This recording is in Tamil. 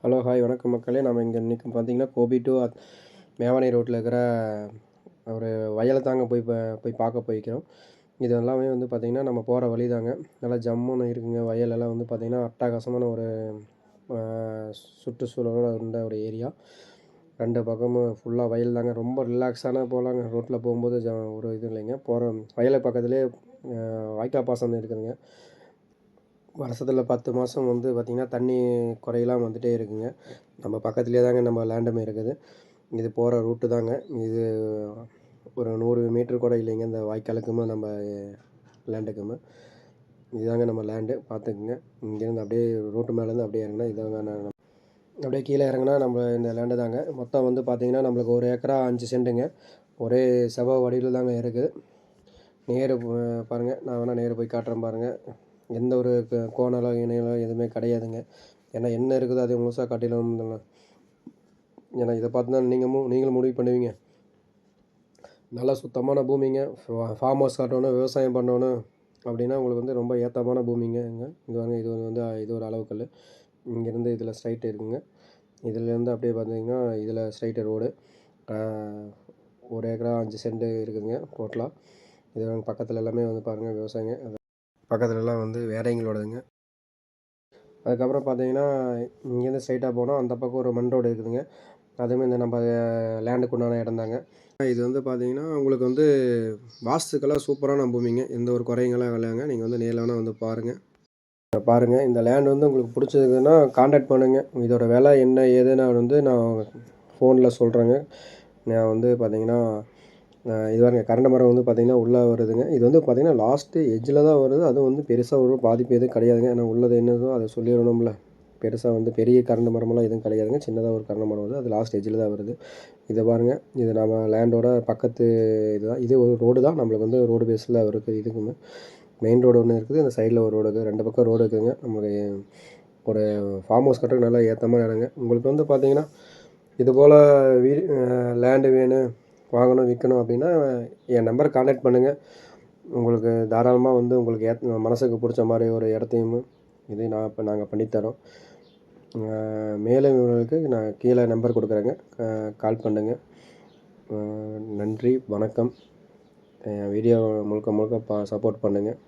ஹலோ, ஹாய், வணக்கம் மக்களே. நம்ம இங்கே இன்றைக்கி பார்த்தீங்கன்னா கோபி டு மேவானை ரோட்டில் இருக்கிற ஒரு வயலை தாங்க போய் பார்க்க போய்க்கிறோம். இது எல்லாமே வந்து பார்த்திங்கன்னா நம்ம போகிற வழி தாங்க. நல்லா ஜம்முன்னு இருக்குங்க. வயலெல்லாம் வந்து பார்த்திங்கன்னா அட்டகாசமான ஒரு சுற்றுச்சூழலோடு இருந்த ஒரு ஏரியா. 2 பக்கமும் ஃபுல்லாக வயல் தாங்க. ரொம்ப ரிலாக்ஸான போகலாங்க. ரோட்டில் போகும்போது ஒரு இது இல்லைங்க. போகிற வயலை பக்கத்துலேயே வாய்க்கால் பாசனம் இருக்குதுங்க. வருஷத்தில் 10 மாதம் வந்து பார்த்திங்கன்னா தண்ணி குறையெல்லாம் வந்துகிட்டே இருக்குங்க. நம்ம பக்கத்துலேயே தாங்க நம்ம லேண்டுமே இருக்குது. இது போகிற ரூட்டு தாங்க. இது ஒரு 100 மீட்ரு கூட இல்லைங்க இந்த வாய்க்காலுக்குமே நம்ம லேண்டுக்குமே. இதுதாங்க நம்ம லேண்டு, பார்த்துக்குங்க. இங்கேருந்து அப்படியே ரோட்டு மேலேருந்து அப்படியே இறங்கினா இதாங்க. அப்படியே கீழே இறங்கினா நம்ம இந்த லேண்டு தாங்க. மொத்தம் வந்து பார்த்திங்கன்னா நம்மளுக்கு 1 ஏக்கரா 5 சென்ட்டுங்க. ஒரே செவ்வக வடிவில் தாங்க இருக்குது. நேரு பாருங்கள், நான் வேணால் நேரு போய் காட்டுறேன் பாருங்கள். எந்த ஒரு கோணலோ இணையலோ எதுவுமே கிடையாதுங்க. ஏன்னா என்ன இருக்குதோ அதை முழுசாக காட்டிலும். ஏன்னா இதை பார்த்து தான் நீங்களும் முடிவு பண்ணுவீங்க. நல்லா சுத்தமான பூமிங்க. ஃபார்ம் ஹவுஸ் காட்டணும், விவசாயம் பண்ணணும் அப்படின்னா உங்களுக்கு வந்து ரொம்ப ஏற்றமான பூமிங்க. இது ஒரு அளவுக்கல். இங்கேருந்து இதில் ஸ்ட்ரைட் இருக்குங்க. இதிலேருந்து அப்படியே பார்த்தீங்கன்னா இதில் ஸ்ட்ரைட்டு ரோடு. 1 ஏக்கரா 5 சென்ட்டு இருக்குதுங்க டோட்டலாக. இது பக்கத்தில் எல்லாமே வந்து பாருங்கள் விவசாயங்க. பக்கத்துலலாம் வந்து வேறைங்களோடதுங்க. அதுக்கப்புறம் பார்த்தீங்கன்னா இங்கேருந்து ஸ்ட்ரைட்டாக போனால் அந்த பக்கம் ஒரு மண் ரோடு இருக்குதுங்க. அதுவுமே இந்த நம்ம லேண்டுக்கு உண்டான இடம் தாங்க. இது வந்து பார்த்தீங்கன்னா உங்களுக்கு வந்து வாஸ்துக்கெல்லாம் சூப்பரான பூமிங்க. எந்த ஒரு குறைங்கெல்லாம் இல்லைங்க. நீங்கள் வந்து நேரில் வேணால் வந்து பாருங்கள். இந்த லேண்ட் வந்து உங்களுக்கு பிடிச்சதுன்னா கான்டாக்ட் பண்ணுங்கள். இதோட விலை என்ன ஏதுன்னு வந்து நான் ஃபோனில் சொல்கிறேங்க. நான் வந்து பார்த்தீங்கன்னா இது பாருங்க, கரண்ட் மரம் வந்து பார்த்திங்கன்னா உள்ளே வருதுங்க. இது வந்து பார்த்திங்கன்னா லாஸ்ட்டு எட்ஜில் தான் வருது. அதுவும் வந்து பெருசாக ஒரு பாதிப்பு எதுவும் கிடையாதுங்க. ஏன்னா உள்ளது என்னதோ அதை சொல்லிடணும்ல. பெருசாக வந்து பெரிய கரண்ட் மரமெல்லாம் எதுவும் கிடையாதுங்க. சின்னதாக ஒரு கரண்ட் மரம் வருது. அது லாஸ்ட் எட்ஜில் தான் வருது. இதை பாருங்கள், இது நம்ம லேண்டோட பக்கத்து இதுதான். இது ஒரு ரோடு தான். நம்மளுக்கு வந்து ரோடு பேஸில் இருக்குது. இதுக்குமே மெயின் ரோடு ஒன்று இருக்குது. இந்த சைடில் ஒரு ரோடு இருக்குது. 2 பக்கம் ரோடு இருக்குதுங்க. நமக்கு ஒரு ஃபார்ம் ஹவுஸ் கட்டுறதுக்கு நல்லா ஏற்றமான இடங்க. உங்களுக்கு வந்து பார்த்திங்கன்னா இதுபோல் லேண்டு வேணும், வாங்கணும், விற்கணும் அப்படின்னா என் நம்பரை கான்டாக்ட் பண்ணுங்கள். உங்களுக்கு தாராளமாக வந்து உங்களுக்கு மனசுக்கு பிடிச்ச மாதிரி ஒரு இடத்தையும் நாங்கள் பண்ணித்தரோம். மேலும் இவங்களுக்கு நான் கீழே நம்பர் கொடுக்குறேங்க, கால் பண்ணுங்கள். நன்றி, வணக்கம். வீடியோ முழுக்க சப்போர்ட் பண்ணுங்கள்.